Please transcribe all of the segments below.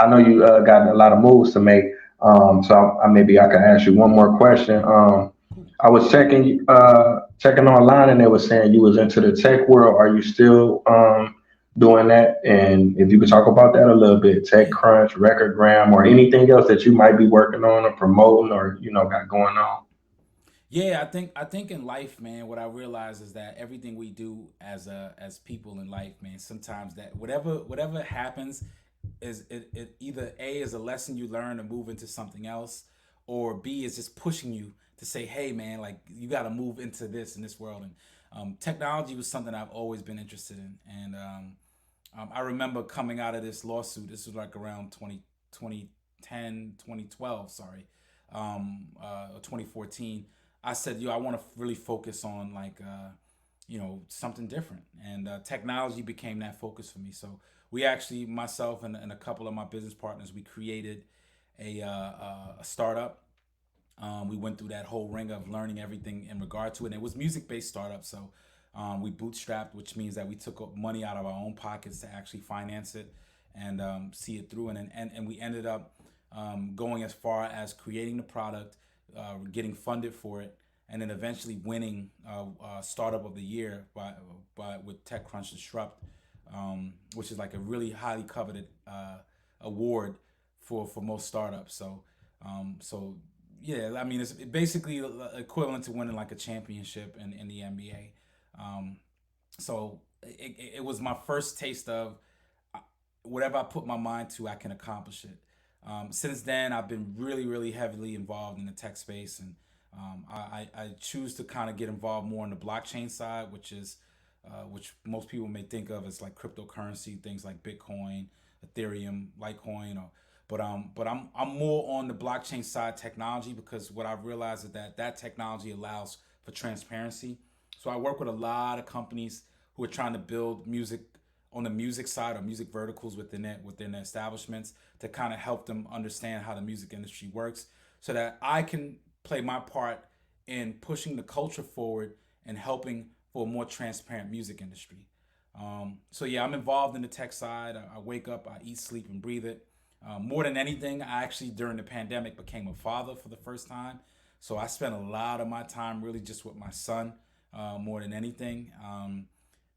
I know you got a lot of moves to make. Maybe I could ask you one more question. Cool. I was checking online, and they were saying you was into the tech world. Are you still doing that? And if you could talk about that a little bit, Yeah. TechCrunch, RecordGram, or anything else that you might be working on or promoting or got going on. Yeah, I think in life, man, what I realize is that everything we do as people in life, man, sometimes that whatever happens is it either A is a lesson you learn to move into something else, or B is just pushing you to say, hey man, like you got to move into this in this world. And technology was something I've always been interested in. And I remember coming out of this lawsuit. This was like around 2010, 2012, sorry, 2014. I said, yo, I want to really focus on like, something different. And technology became that focus for me. So we actually, myself and a couple of my business partners, we created a startup. We went through that whole ring of learning everything in regard to it. And it was music-based startup. So we bootstrapped, which means that we took money out of our own pockets to actually finance it and see it through. And we ended up going as far as creating the product, getting funded for it, and then eventually winning startup of the year by with TechCrunch Disrupt, which is like a really highly coveted award for most startups. So yeah, I mean it's basically equivalent to winning like a championship in the NBA. Um, so it was my first taste of whatever I put my mind to, I can accomplish it. Since then, I've been really heavily involved in the tech space, and I choose to kind of get involved more on the blockchain side, which most people may think of as like cryptocurrency, things like Bitcoin, Ethereum, Litecoin, but I'm more on the blockchain side technology, because what I've realized is that technology allows for transparency. So I work with a lot of companies who are trying to build music on the music side or music verticals within their establishments to kind of help them understand how the music industry works, so that I can play my part in pushing the culture forward and helping for a more transparent music industry. So yeah, I'm involved in the tech side. I wake up, I eat, sleep, and breathe it. More than anything, I actually during the pandemic became a father for the first time. So I spent a lot of my time really just with my son, more than anything.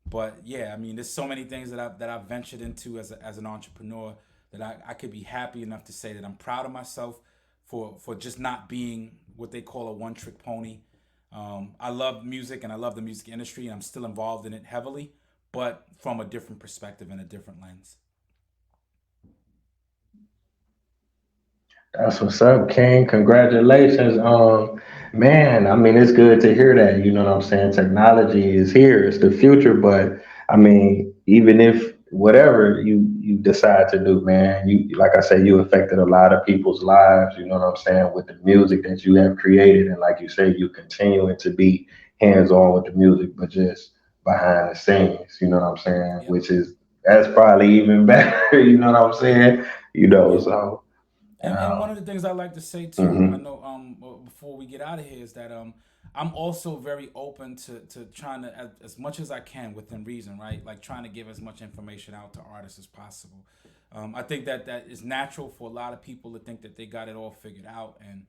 But yeah, I mean, there's so many things that I've ventured into as an entrepreneur that I could be happy enough to say that I'm proud of myself for just not being what they call a one trick pony. I love music and I love the music industry, and I'm still involved in it heavily, but from a different perspective and a different lens. That's what's up, King. Congratulations. Man, I mean, it's good to hear that. You know what I'm saying? Technology is here, it's the future. But I mean, even if whatever you decide to do, man, you like I said, you affected a lot of people's lives. You know what I'm saying? With the music that you have created, and like you say, you continuing to be hands on with the music, but just behind the scenes. You know what I'm saying? Yep. Which is that's probably even better. You know what I'm saying? Yeah. So. And one of the things I like to say too, I Mhm. know before we get out of here, is that I'm also very open to trying to as much as I can within reason, right? Like trying to give as much information out to artists as possible. I think that is natural for a lot of people to think that they got it all figured out, and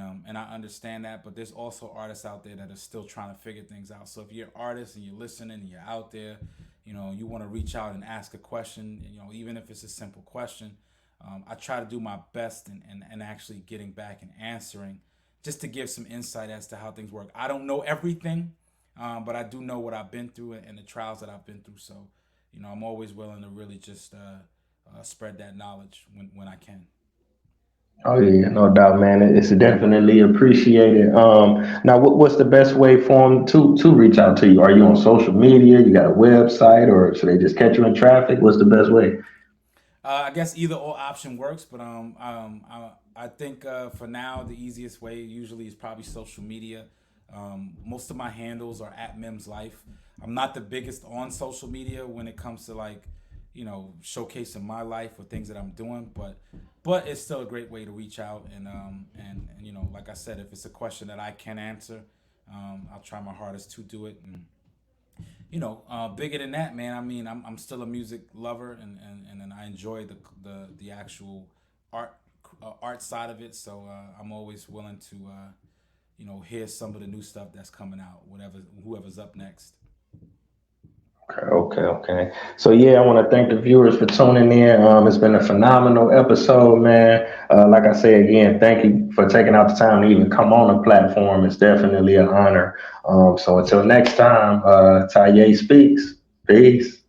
I understand that. But there's also artists out there that are still trying to figure things out. So if you're an artist and you're listening and you're out there, you want to reach out and ask a question, even if it's a simple question. I try to do my best and actually getting back and answering, just to give some insight as to how things work. I don't know everything, but I do know what I've been through and the trials that I've been through. So, I'm always willing to really just spread that knowledge when I can. Oh yeah, no doubt, man. It's definitely appreciated. Now, what's the best way for them to reach out to you? Are you on social media? You got a website, or should they just catch you in traffic? What's the best way? I guess either or option works, but I think for now the easiest way usually is probably social media. Most of my handles are at Mims Life. I'm not the biggest on social media when it comes to like, showcasing my life or things that I'm doing, but it's still a great way to reach out and like I said, if it's a question that I can answer, I'll try my hardest to do it. And bigger than that, man. I mean, I'm still a music lover, and I enjoy the actual art art side of it. So I'm always willing to hear some of the new stuff that's coming out. Whoever's up next. Okay. So yeah, I want to thank the viewers for tuning in. It's been a phenomenal episode, man. Like I say again, thank you for taking out the time to even come on the platform. It's definitely an honor. So until next time, Taye Speaks. Peace.